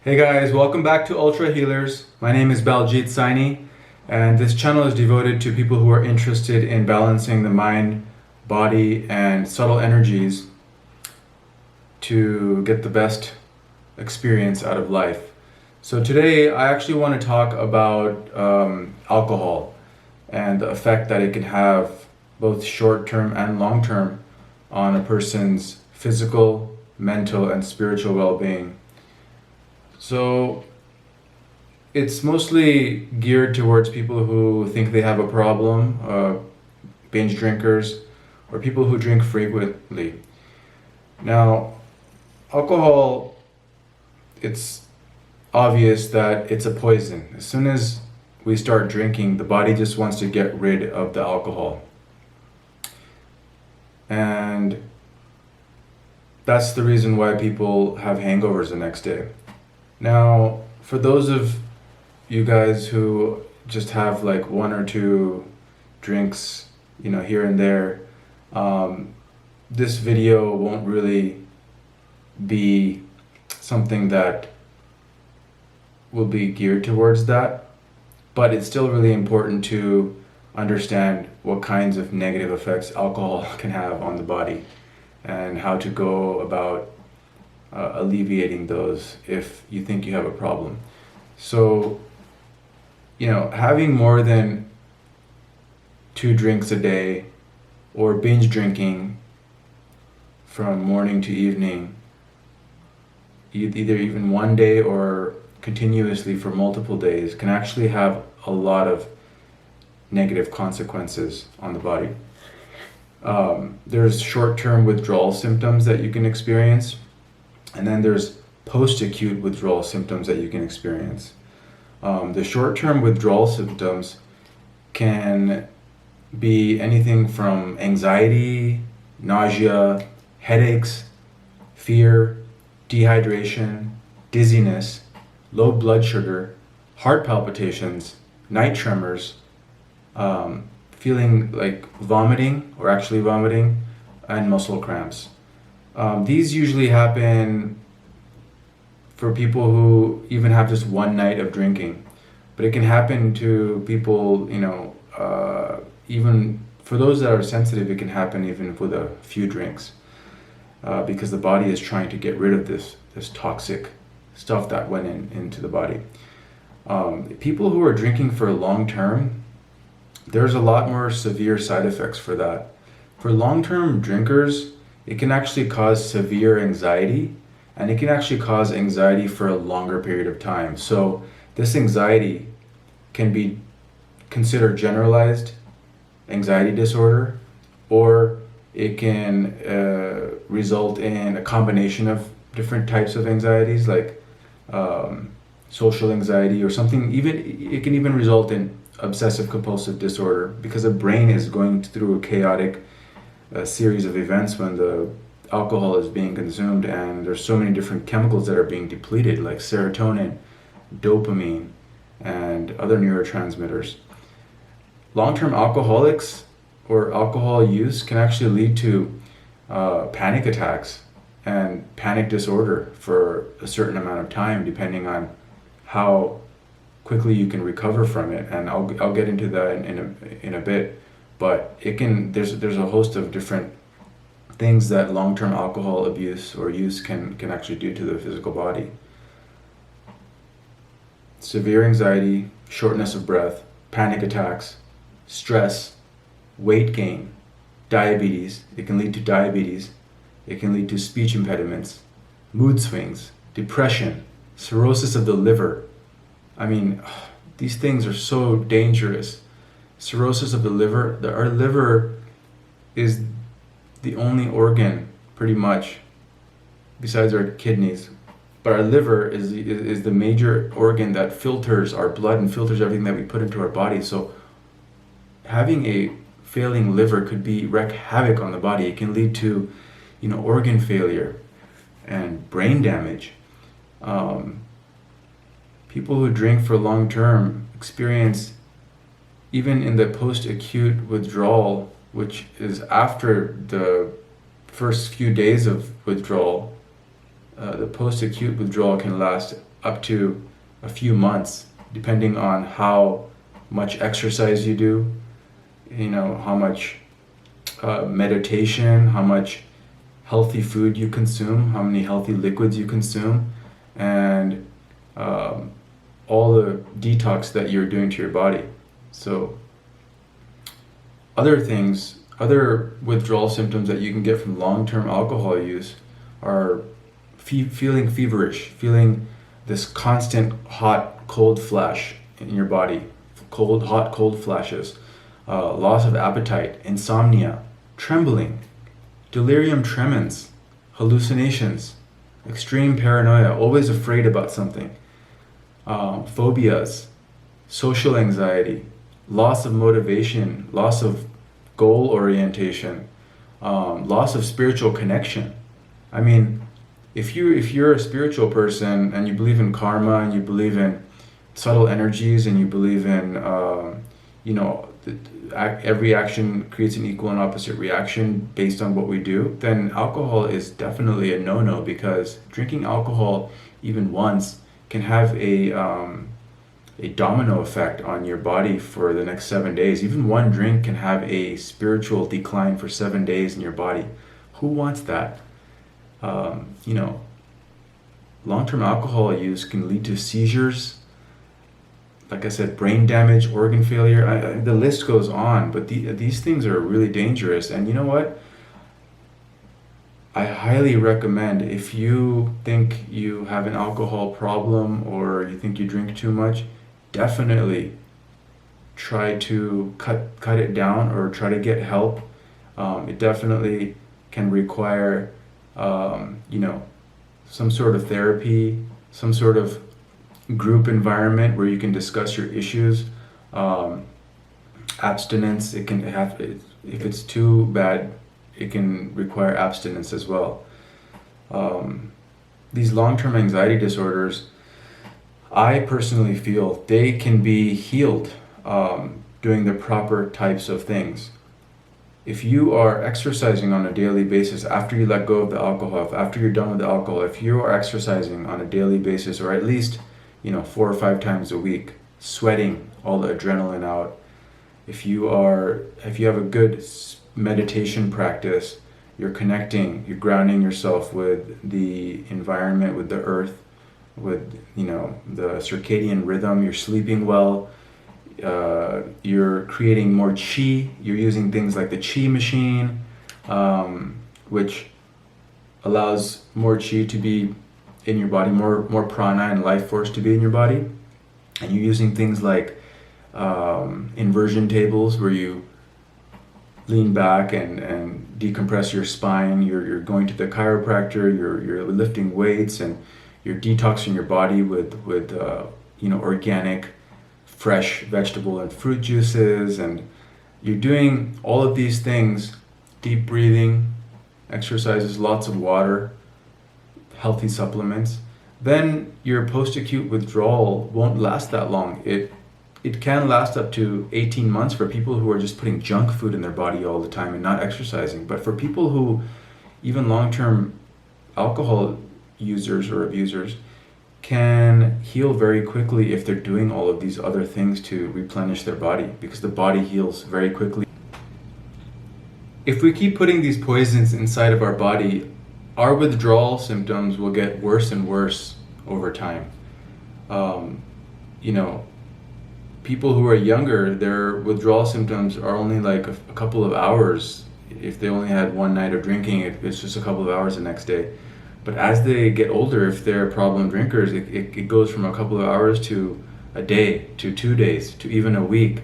Hey guys, welcome back to Ultra Healers. My name is Baljit Saini, and this channel is devoted to people who are interested in balancing the mind, body, and subtle energies to get the best experience out of life. So today I actually want to talk about alcohol and the effect that it can have both short-term and long-term on a person's physical, mental, and spiritual well-being. So it's mostly geared towards people who think they have a problem, binge drinkers, or people who drink frequently. Now, alcohol, it's obvious that it's a poison. As soon as we start drinking, the body just wants to get rid of the alcohol. And that's the reason why people have hangovers the next day. Now, for those of you guys who just have like one or two drinks, here and there, this video won't really be something that will be geared towards that, but it's still really important to understand what kinds of negative effects alcohol can have on the body and how to go about alleviating those if you think you have a problem. So, having more than 2 drinks a day or binge drinking from morning to evening, either even one day or continuously for multiple days, can actually have a lot of negative consequences on the body. There's short-term withdrawal symptoms that you can experience. And then there's post-acute withdrawal symptoms that you can experience. The short-term withdrawal symptoms can be anything from anxiety, nausea, headaches, fear, dehydration, dizziness, low blood sugar, heart palpitations, night tremors, feeling like vomiting or actually vomiting, and muscle cramps. These usually happen for people who even have just one night of drinking, but it can happen to people, even for those that are sensitive, it can happen even with a few drinks, because the body is trying to get rid of this toxic stuff that went into the body. People who are drinking for long term, there's a lot more severe side effects for that. For long-term drinkers, it can actually cause severe anxiety, and it can actually cause anxiety for a longer period of time. So this anxiety can be considered generalized anxiety disorder, or it can result in a combination of different types of anxieties, like social anxiety or something. It can even result in obsessive compulsive disorder, because the brain is going through a chaotic series of events when the alcohol is being consumed, and there's so many different chemicals that are being depleted, like serotonin, dopamine, and other neurotransmitters. Long-term alcoholics or alcohol use can actually lead to panic attacks and panic disorder for a certain amount of time, depending on how quickly you can recover from it, and I'll get into that in a bit. But there's a host of different things that long-term alcohol abuse or use can actually do to the physical body. Severe anxiety, shortness of breath, panic attacks, stress, weight gain, diabetes. It can lead to diabetes. It can lead to speech impediments, mood swings, depression, cirrhosis of the liver. I mean, these things are so dangerous. Cirrhosis of the liver, our liver is the only organ, pretty much, besides our kidneys, but our liver is the major organ that filters our blood and filters everything that we put into our body. So having a failing liver could wreak havoc on the body. It can lead to, organ failure and brain damage. People who drink for long term experience, even in the post-acute withdrawal, which is after the first few days of withdrawal, the post-acute withdrawal can last up to a few months, depending on how much exercise you do, how much meditation, how much healthy food you consume, how many healthy liquids you consume, and all the detox that you're doing to your body. So other withdrawal symptoms that you can get from long-term alcohol use are feeling feverish, feeling this constant hot, cold flash in your body, hot, cold flashes, loss of appetite, insomnia, trembling, delirium tremens, hallucinations, extreme paranoia, always afraid about something, phobias, social anxiety, loss of motivation, loss of goal orientation, loss of spiritual connection. I mean, if you're a spiritual person and you believe in karma and you believe in subtle energies and you believe in every action creates an equal and opposite reaction based on what we do, then alcohol is definitely a no-no, because drinking alcohol even once can have a domino effect on your body for the next 7 days. Even one drink can have a spiritual decline for 7 days in your body. Who wants that? Long-term alcohol use can lead to seizures, like I said, brain damage, organ failure. The list goes on, but these things are really dangerous. And you know what? I highly recommend, if you think you have an alcohol problem or you think you drink too much, definitely try to cut it down or try to get help. It definitely can require some sort of therapy, some sort of group environment where you can discuss your issues. Abstinence, if it's too bad, it can require abstinence as well. These long-term anxiety disorders, I personally feel they can be healed doing the proper types of things. If you are exercising on a daily basis after you let go of the alcohol, after you're done with the alcohol, if you are exercising on a daily basis, or at least 4 or 5 times a week, sweating all the adrenaline out, if you have a good meditation practice, you're connecting, you're grounding yourself with the environment, with the earth, with the circadian rhythm, you're sleeping well, you're creating more chi, you're using things like the chi machine, which allows more chi to be in your body, more prana and life force to be in your body. And you're using things like inversion tables, where you lean back and decompress your spine. You're going to the chiropractor, you're lifting weights, and you're detoxing your body with organic, fresh vegetable and fruit juices, and you're doing all of these things, deep breathing, exercises, lots of water, healthy supplements, then your post-acute withdrawal won't last that long. It can last up to 18 months for people who are just putting junk food in their body all the time and not exercising. But for people who, even long-term alcohol users or abusers, can heal very quickly if they're doing all of these other things to replenish their body, because the body heals very quickly. If we keep putting these poisons inside of our body, our withdrawal symptoms will get worse and worse over time. People who are younger, their withdrawal symptoms are only like a couple of hours. If they only had one night of drinking, it's just a couple of hours the next day. But as they get older, if they're problem drinkers, it goes from a couple of hours to a day, to 2 days, to even a week.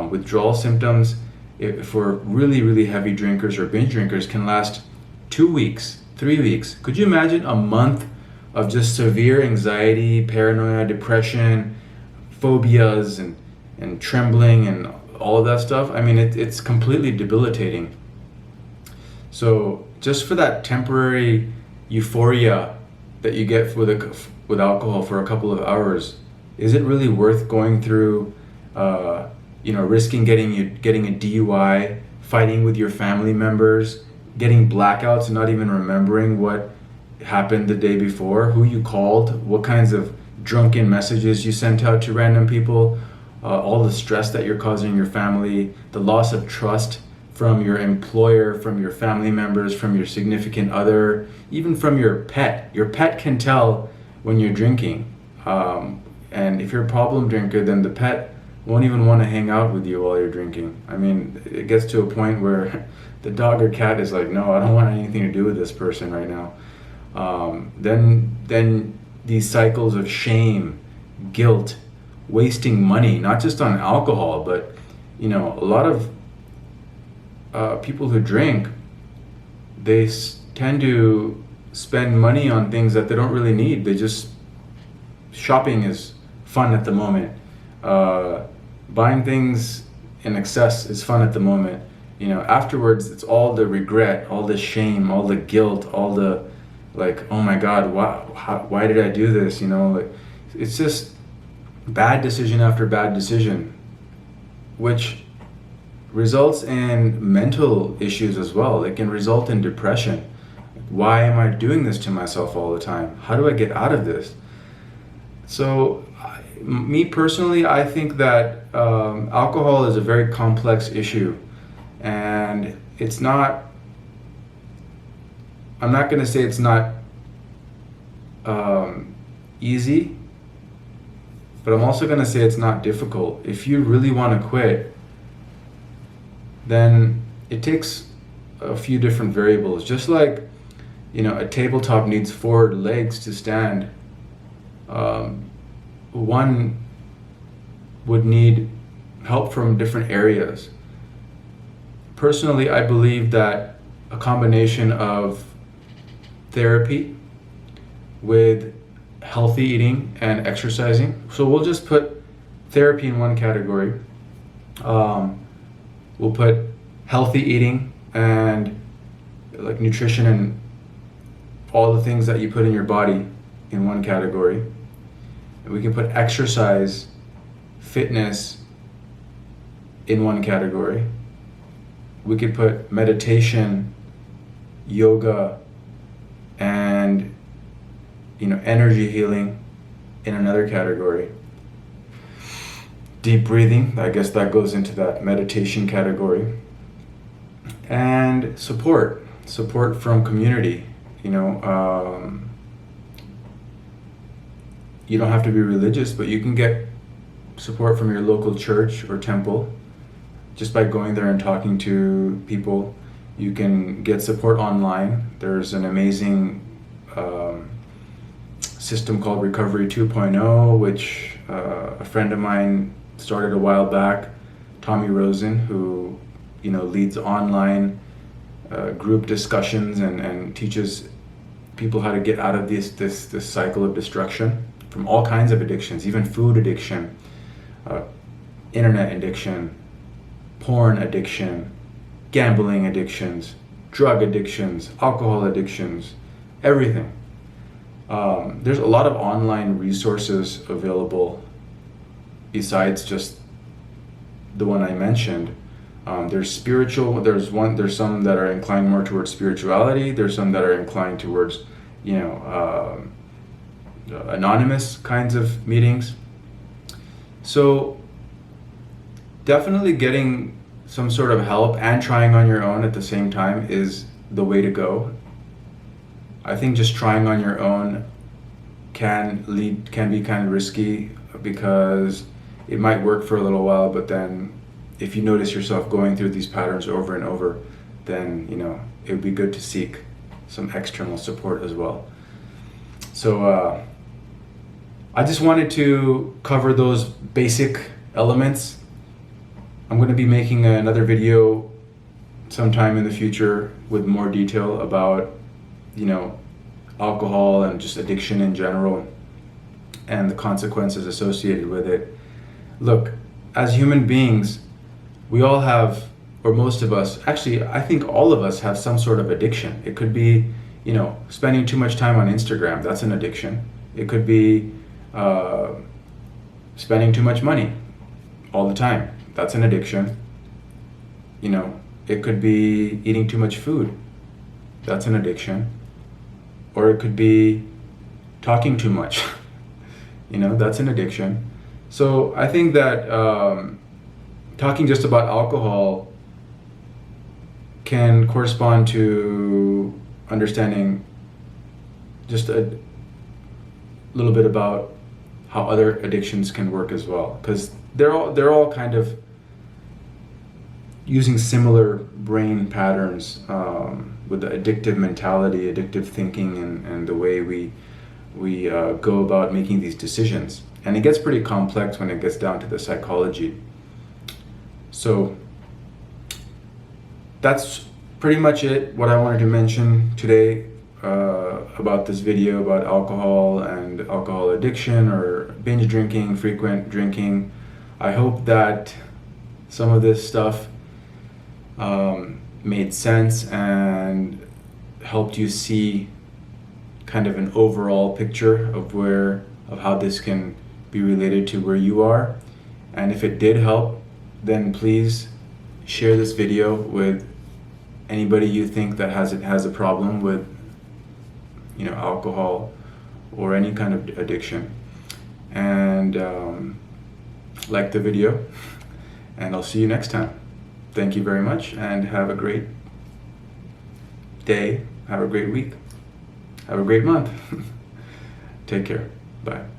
Withdrawal symptoms, for really, really heavy drinkers or binge drinkers, can last 2 weeks, 3 weeks. Could you imagine a month of just severe anxiety, paranoia, depression, phobias, and trembling, and all of that stuff? I mean, it's completely debilitating. So just for that temporary euphoria that you get with alcohol for a couple of hours, is it really worth going through, risking getting a DUI, fighting with your family members, getting blackouts and not even remembering what happened the day before, who you called, what kinds of drunken messages you sent out to random people, all the stress that you're causing your family, the loss of trust from your employer, from your family members, from your significant other, even from your pet. Your pet can tell when you're drinking. And if you're a problem drinker, then the pet won't even want to hang out with you while you're drinking. I mean, it gets to a point where the dog or cat is like, no, I don't want anything to do with this person right now. Then these cycles of shame, guilt, wasting money, not just on alcohol, but a lot of people who drink, they tend to spend money on things that they don't really need. Shopping is fun at the moment. Buying things in excess is fun at the moment. Afterwards, it's all the regret, all the shame, all the guilt, all the oh my God, why did I do this? It's just bad decision after bad decision, which results in mental issues as well. It can result in depression. Why am I doing this to myself all the time? How do I get out of this? So, me personally, I think that alcohol is a very complex issue, and it's not. I'm not going to say it's not easy, but I'm also going to say it's not difficult. If you really want to quit, then it takes a few different variables. Just like, a tabletop needs 4 legs to stand. One would need help from different areas. Personally, I believe that a combination of therapy with healthy eating and exercising. So we'll just put therapy in one category. We'll put healthy eating and like nutrition and all the things that you put in your body in one category. And we can put exercise, fitness in one category. We could put meditation, yoga, and energy healing in another category. Deep breathing, I guess that goes into that meditation category. And support from community. You don't have to be religious, but you can get support from your local church or temple just by going there and talking to people. You can get support online. There's an amazing system called Recovery 2.0, which a friend of mine started a while back, Tommy Rosen, who leads online group discussions and teaches people how to get out of this cycle of destruction from all kinds of addictions, even food addiction, internet addiction, porn addiction, gambling addictions, drug addictions, alcohol addictions, everything. There's a lot of online resources available besides just the one I mentioned. There's spiritual, there's some that are inclined more towards spirituality, there's some that are inclined towards, anonymous kinds of meetings. So definitely getting some sort of help and trying on your own at the same time is the way to go. I think just trying on your own can be kind of risky because it might work for a little while, but then if you notice yourself going through these patterns over and over, then it would be good to seek some external support as well. So I just wanted to cover those basic elements. I'm going to be making another video sometime in the future with more detail about alcohol and just addiction in general and the consequences associated with it. Look, as human beings, we all have, or most of us, actually I think all of us have some sort of addiction. It could be spending too much time on Instagram, that's an addiction. It could be spending too much money all the time, that's an addiction. It could be eating too much food, that's an addiction. or it could be talking too much. You know, that's an addiction. So I think that talking just about alcohol can correspond to understanding just a little bit about how other addictions can work as well, because they're all kind of using similar brain patterns with the addictive mentality, addictive thinking, and the way we go about making these decisions. And it gets pretty complex when it gets down to the psychology. So that's pretty much it, what I wanted to mention today about this video about alcohol and alcohol addiction or binge drinking, frequent drinking. I hope that some of this stuff made sense and helped you see kind of an overall picture of how this can be related to where you are. And if it did help, then please share this video with anybody you think that has a problem with, you know, alcohol or any kind of addiction. And like the video, and I'll see you next time. Thank you very much, and have a great day, have a great week, have a great month. Take care. Bye.